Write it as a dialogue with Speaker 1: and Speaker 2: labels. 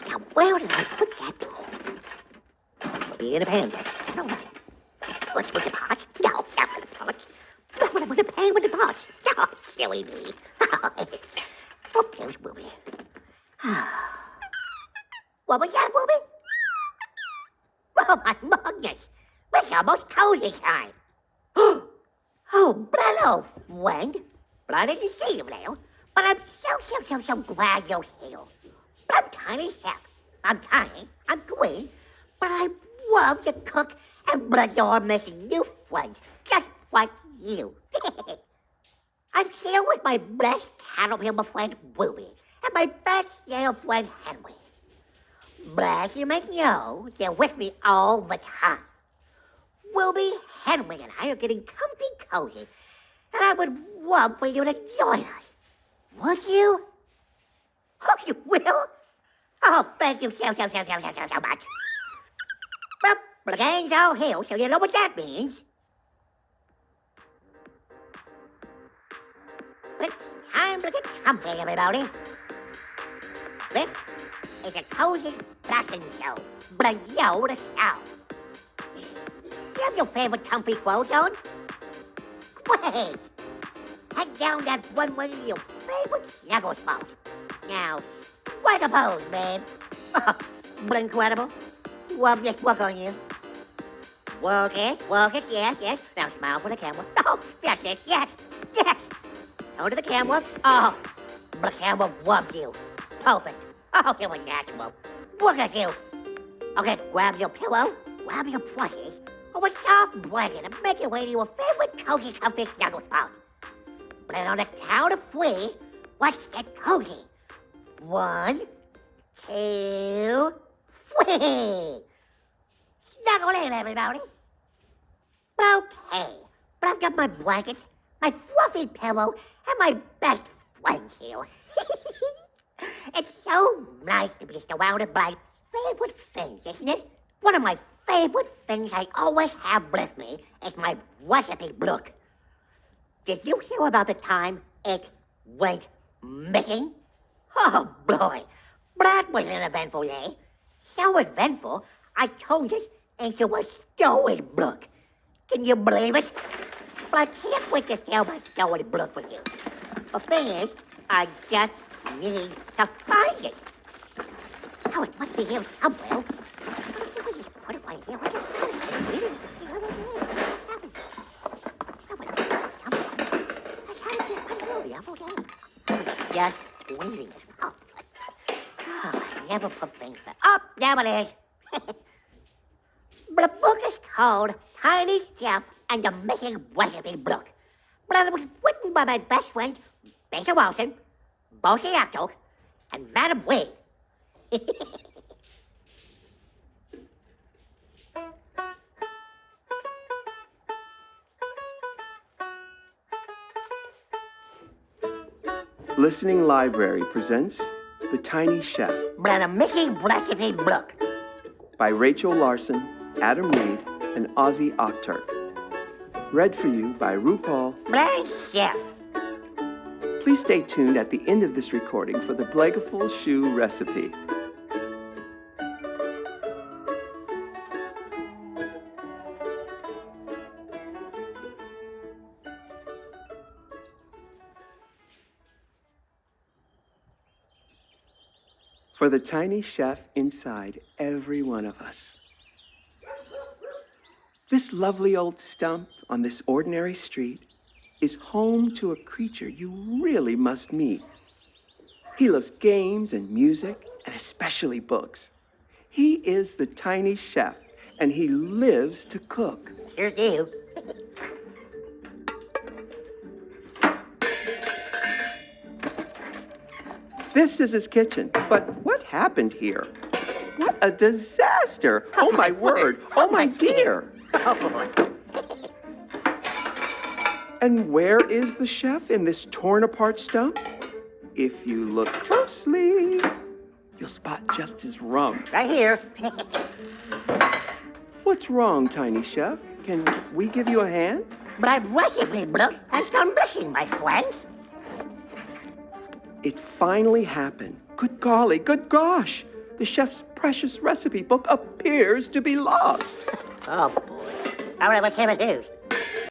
Speaker 1: Now, where did I put that tool? Be in a pan, Jack. No, no. What's with the pot? No, not with the pot. Not with the pan with the pot. Oh, silly me. Whoop, there's Whoopi. What was that, Whoopi? Oh, my goodness. It's almost cozy time. Oh, hello, friend. But I didn't see you now. But I'm so glad you're here. I'm Tiny Chef. I'm tiny, I'm green, but I love to cook and adore making new friends, just like you. I'm here with my best caterpillar friend, Ruby, and my best snail friend, Henry. But as you may know, they're with me all the time. Ruby, Henry, and I are getting cozy, and I would love for you to join us. Would you? Oh, you will? Oh, thank you so much. Well, the gang's all here, so you know what that means. It's time to get comfy, everybody. This is a cozy fashion show, but yo the show. You have your favorite comfy clothes on? Great! Head down that one way to your favorite snuggle spot. Now, strike a pose, babe. Oh, but incredible. Well, just work on you. Work it, yes. Now smile for the camera. Oh, that's it, yes. Turn to the camera. Oh, the camera loves you. Perfect. Oh, it was natural. Look at you. Okay, grab your pillow, grab your plushies, or a soft blanket and make your way to your favorite cozy, comfy snuggle spot. But on the count of 3, let's get cozy. 1, 2, 3. Snuggle in, everybody. Okay, but I've got my blankets, my fluffy pillow, and my best friends here. It's so nice to be surrounded by favorite things, isn't it? One of my favorite things I always have with me is my recipe book. Did you hear about the time it went missing? Oh, boy. That was an eventful day. So eventful, I turned it into a storybook. Can you believe it? But I can't wait to share my storybook with you. The thing is, I just need to find it. Oh, it must be here somewhere. I'll just put it right here. Just waiting. Oh, I never put things there. Oh, there it is. The book is called Tiny Chef and the Missing Recipe Book. But it was written by my best friends, Basil Wilson, Bosie Actok, and Madam Wade.
Speaker 2: Listening Library presents The Tiny Chef
Speaker 1: But a Missing Recipe Book
Speaker 2: by Rachel Larson, Adam Reed, and Ozzy Okturk. Read for you by RuPaul.
Speaker 1: Blake Chef.
Speaker 2: Please stay tuned at the end of this recording for the Blagaful Shoe recipe. For the tiny chef inside every one of us. This lovely old stump on this ordinary street is home to a creature you really must meet. He loves games and music, and especially books. He is the tiny chef, and he lives to cook.
Speaker 1: Sure do.
Speaker 2: This is his kitchen, but what happened here? What a disaster! Oh my word! Oh my dear!
Speaker 1: Oh, boy.
Speaker 2: And where is the chef in this torn apart stump? If you look closely, you'll spot just his rump.
Speaker 1: Right here.
Speaker 2: What's wrong, tiny chef? Can we give you a hand?
Speaker 1: My recipe book has gone missing, my friend.
Speaker 2: It finally happened. Good golly, good gosh. The chef's precious recipe book appears to be lost.
Speaker 1: Oh, boy. All right, let's see what it is.